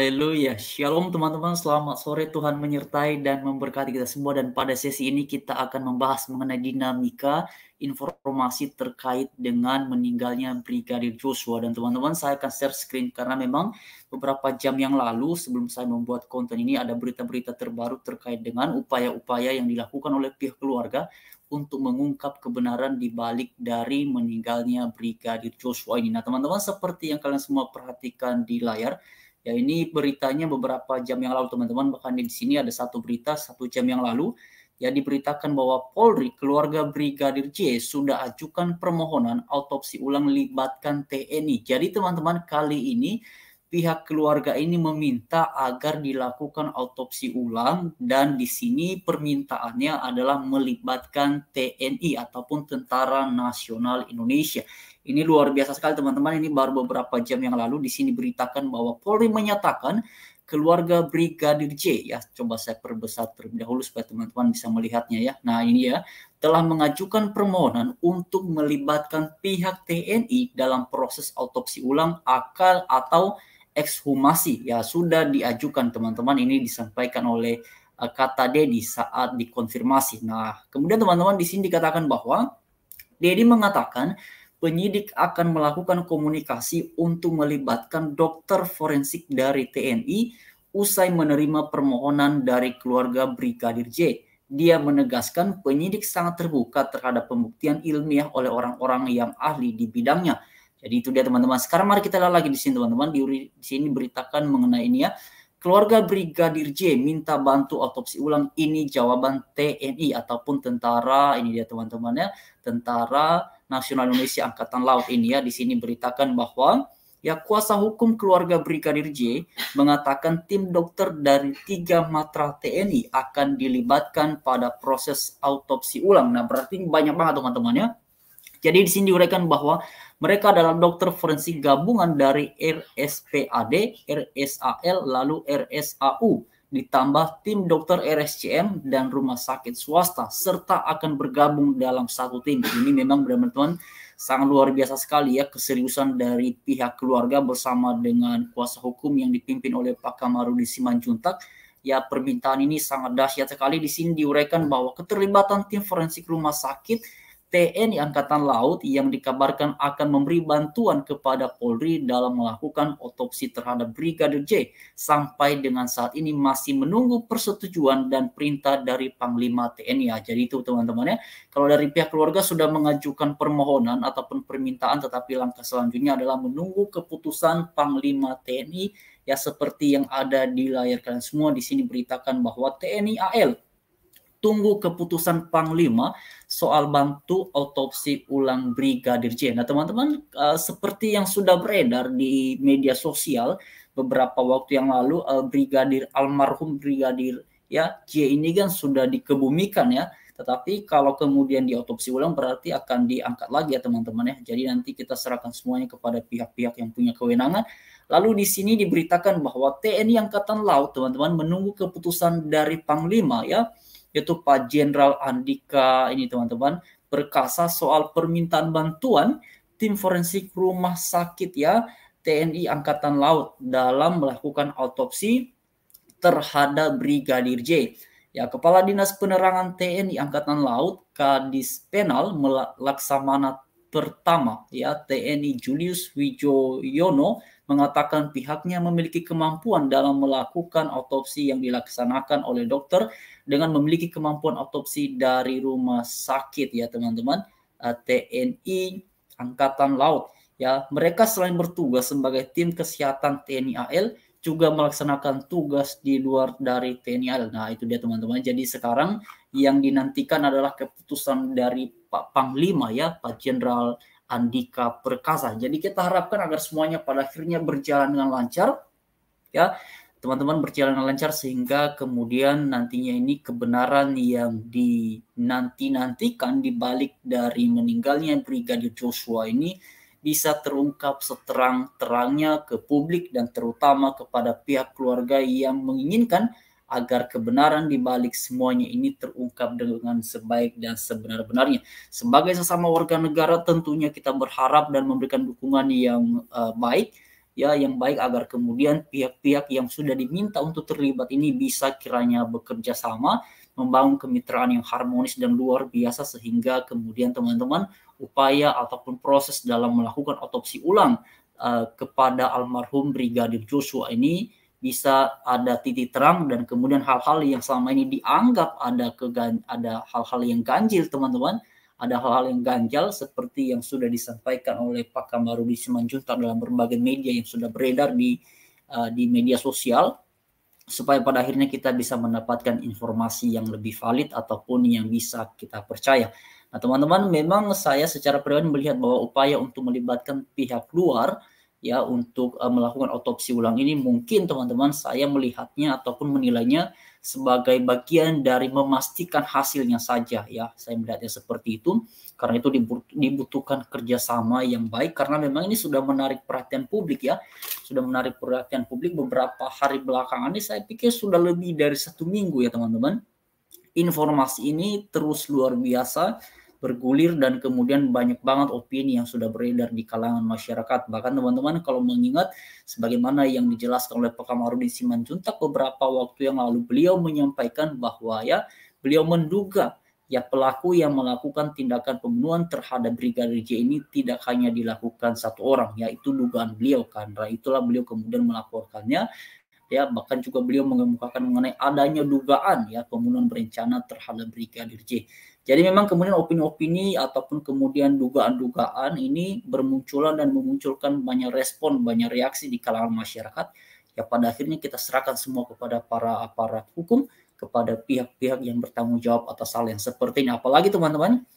Haleluya. Shalom teman-teman, selamat sore. Tuhan menyertai dan memberkati kita semua. Dan pada sesi ini kita akan membahas mengenai dinamika informasi terkait dengan meninggalnya Brigadir Joshua. Dan teman-teman, saya akan share screen karena memang beberapa jam yang lalu sebelum saya membuat konten ini ada berita-berita terbaru terkait dengan upaya-upaya yang dilakukan oleh pihak keluarga untuk mengungkap kebenaran di balik dari meninggalnya Brigadir Joshua ini. Nah, teman-teman, seperti yang kalian semua perhatikan di layar, ya, ini beritanya beberapa jam yang lalu, teman-teman. Bahkan di sini ada satu berita 1 jam yang lalu. Ya, diberitakan bahwa Polri, keluarga Brigadir J sudah ajukan permohonan autopsi ulang libatkan TNI. Jadi teman-teman, kali ini pihak keluarga ini meminta agar dilakukan autopsi ulang dan di sini permintaannya adalah melibatkan TNI ataupun Tentara Nasional Indonesia. Ini luar biasa sekali teman-teman, ini baru beberapa jam yang lalu di sini beritakan bahwa Polri menyatakan keluarga Brigadir J, ya coba saya perbesar terlebih dahulu supaya teman-teman bisa melihatnya ya. Nah ini ya, telah mengajukan permohonan untuk melibatkan pihak TNI dalam proses autopsi ulang akal atau ekshumasi. Ya sudah diajukan teman-teman, ini disampaikan oleh kata Dedi saat dikonfirmasi. Nah kemudian teman-teman di sini dikatakan bahwa Dedi mengatakan penyidik akan melakukan komunikasi untuk melibatkan dokter forensik dari TNI usai menerima permohonan dari keluarga Brigadir J. Dia menegaskan penyidik sangat terbuka terhadap pembuktian ilmiah oleh orang-orang yang ahli di bidangnya. Jadi itu dia teman-teman. Sekarang mari kita lihat lagi di sini teman-teman. Di sini beritakan mengenai ini ya. Keluarga Brigadir J minta bantu autopsi ulang. Ini jawaban TNI ataupun tentara, ini dia teman-teman ya, Tentara Nasional Indonesia Angkatan Laut ini ya. Di sini beritakan bahwa ya kuasa hukum keluarga Brigadir J mengatakan tim dokter dari 3 matra TNI akan dilibatkan pada proses autopsi ulang. Nah berarti banyak banget teman-teman ya. Jadi di sini diuraikan bahwa mereka adalah dokter forensik gabungan dari RSPAD, RSAL, lalu RSAU, ditambah tim dokter RSCM dan rumah sakit swasta, serta akan bergabung dalam satu tim. Ini memang benar-benar sangat luar biasa sekali ya keseriusan dari pihak keluarga bersama dengan kuasa hukum yang dipimpin oleh Pak Kamarudin Simanjuntak. Ya permintaan ini sangat dahsyat sekali. Di sini diuraikan bahwa keterlibatan tim forensik rumah sakit TNI Angkatan Laut yang dikabarkan akan memberi bantuan kepada Polri dalam melakukan otopsi terhadap Brigadir J sampai dengan saat ini masih menunggu persetujuan dan perintah dari Panglima TNI. Ya, jadi itu teman-teman ya. Kalau dari pihak keluarga sudah mengajukan permohonan ataupun permintaan, tetapi langkah selanjutnya adalah menunggu keputusan Panglima TNI ya, seperti yang ada di layar kalian semua. Di sini beritakan bahwa TNI AL tunggu keputusan Panglima soal bantu autopsi ulang Brigadir J. Nah teman-teman, seperti yang sudah beredar di media sosial beberapa waktu yang lalu, almarhum Brigadir ya J ini kan sudah dikebumikan ya. Tetapi kalau kemudian diautopsi ulang berarti akan diangkat lagi ya teman-teman ya. Jadi nanti kita serahkan semuanya kepada pihak-pihak yang punya kewenangan. Lalu di sini diberitakan bahwa TNI Angkatan Laut teman-teman menunggu keputusan dari Panglima ya, yaitu Pak Jenderal Andika ini teman-teman Perkasa soal permintaan bantuan tim forensik rumah sakit ya TNI Angkatan Laut dalam melakukan autopsi terhadap Brigadir J. Ya, Kepala Dinas Penerangan TNI Angkatan Laut Kadis Penal Laksamana Pertama ya TNI Julius Wijoyono mengatakan pihaknya memiliki kemampuan dalam melakukan autopsi yang dilaksanakan oleh dokter dengan memiliki kemampuan autopsi dari rumah sakit ya teman-teman TNI Angkatan Laut ya. Mereka selain bertugas sebagai tim kesehatan TNI AL juga melaksanakan tugas di luar dari TNI AL. Nah itu dia teman-teman. Jadi sekarang yang dinantikan adalah keputusan dari Pak Panglima ya, Pak Jenderal Andika Perkasa. Jadi kita harapkan agar semuanya pada akhirnya berjalan dengan lancar ya teman-teman, berjalan dengan lancar sehingga kemudian nantinya ini kebenaran yang dinanti-nantikan di balik dari meninggalnya Brigadir Joshua ini bisa terungkap seterang-terangnya ke publik dan terutama kepada pihak keluarga yang menginginkan agar kebenaran di balik semuanya ini terungkap dengan sebaik dan sebenar-benarnya. Sebagai sesama warga negara tentunya kita berharap dan memberikan dukungan yang baik ya yang baik agar kemudian pihak-pihak yang sudah diminta untuk terlibat ini bisa kiranya bekerja sama, membangun kemitraan yang harmonis dan luar biasa sehingga kemudian teman-teman upaya ataupun proses dalam melakukan otopsi ulang kepada almarhum Brigadir Joshua ini bisa ada titik terang dan kemudian hal-hal yang selama ini dianggap ada hal-hal yang ganjil teman-teman, ada hal-hal yang ganjal seperti yang sudah disampaikan oleh Pak Kamarudin Simanjuntak dalam berbagai media yang sudah beredar di media sosial, supaya pada akhirnya kita bisa mendapatkan informasi yang lebih valid ataupun yang bisa kita percaya. Nah teman-teman, memang saya secara pribadi melihat bahwa upaya untuk melibatkan pihak luar ya untuk melakukan otopsi ulang ini mungkin teman-teman saya melihatnya ataupun menilainya sebagai bagian dari memastikan hasilnya saja ya, saya melihatnya seperti itu karena itu dibutuhkan kerjasama yang baik karena memang ini sudah menarik perhatian publik ya, sudah menarik perhatian publik beberapa hari belakangan ini, saya pikir sudah lebih dari 1 minggu ya teman-teman. Informasi ini terus luar biasa bergulir dan kemudian banyak banget opini yang sudah beredar di kalangan masyarakat. Bahkan teman-teman kalau mengingat sebagaimana yang dijelaskan oleh Pak Kamarudin Simanjuntak beberapa waktu yang lalu, beliau menyampaikan bahwa ya beliau menduga ya pelaku yang melakukan tindakan pembunuhan terhadap Brigadir J ini tidak hanya dilakukan satu orang, yaitu dugaan beliau, karena itulah beliau kemudian melaporkannya ya, bahkan juga beliau mengemukakan mengenai adanya dugaan ya pembunuhan berencana terhadap Brigadir J. Jadi memang kemudian opini-opini ataupun kemudian dugaan-dugaan ini bermunculan dan memunculkan banyak respon, banyak reaksi di kalangan masyarakat. Ya pada akhirnya kita serahkan semua kepada para aparat hukum, kepada pihak-pihak yang bertanggung jawab atas hal yang seperti ini. Apalagi teman-teman,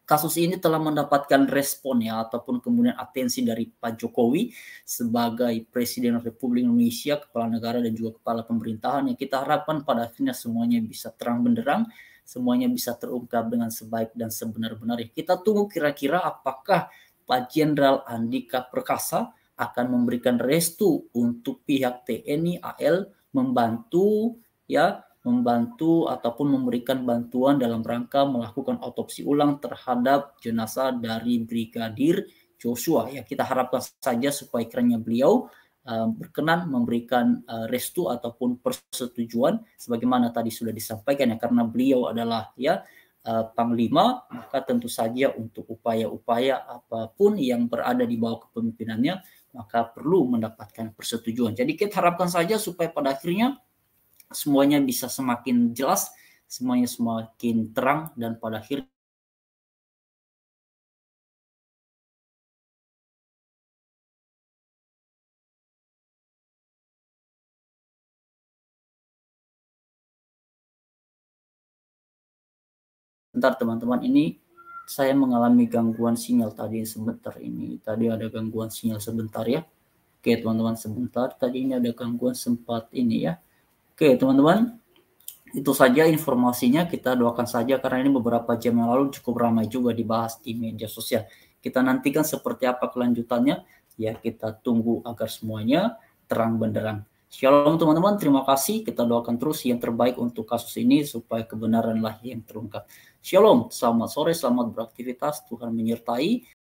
kasus ini telah mendapatkan respon ya ataupun kemudian atensi dari Pak Jokowi sebagai Presiden Republik Indonesia, kepala negara dan juga kepala pemerintahan, yang kita harapkan pada akhirnya semuanya bisa terang benderang, semuanya bisa terungkap dengan sebaik dan sebenar-benarnya. Kita tunggu kira-kira apakah Pak Jenderal Andika Perkasa akan memberikan restu untuk pihak TNI AL membantu ataupun memberikan bantuan dalam rangka melakukan otopsi ulang terhadap jenazah dari Brigadir Joshua. Ya, kita harapkan saja supaya kiranya beliau berkenan memberikan restu ataupun persetujuan sebagaimana tadi sudah disampaikan ya, karena beliau adalah ya Panglima, maka tentu saja untuk upaya-upaya apapun yang berada di bawah kepemimpinannya maka perlu mendapatkan persetujuan. Jadi kita harapkan saja supaya pada akhirnya semuanya bisa semakin jelas, semuanya semakin terang, dan pada akhirnya bentar teman-teman, ini saya mengalami gangguan sinyal tadi sebentar ini. Tadi ada gangguan sinyal sebentar ya. Oke teman-teman, sebentar. Tadi ini ada gangguan sempat ini ya. Oke teman-teman, itu saja informasinya. Kita doakan saja karena ini beberapa jam yang lalu cukup ramai juga dibahas di media sosial. Kita nantikan seperti apa kelanjutannya. Ya kita tunggu agar semuanya terang benderang. Shalom teman-teman, terima kasih. Kita doakan terus yang terbaik untuk kasus ini supaya kebenaranlah yang terungkap. Shalom, selamat sore, selamat beraktivitas. Tuhan menyertai.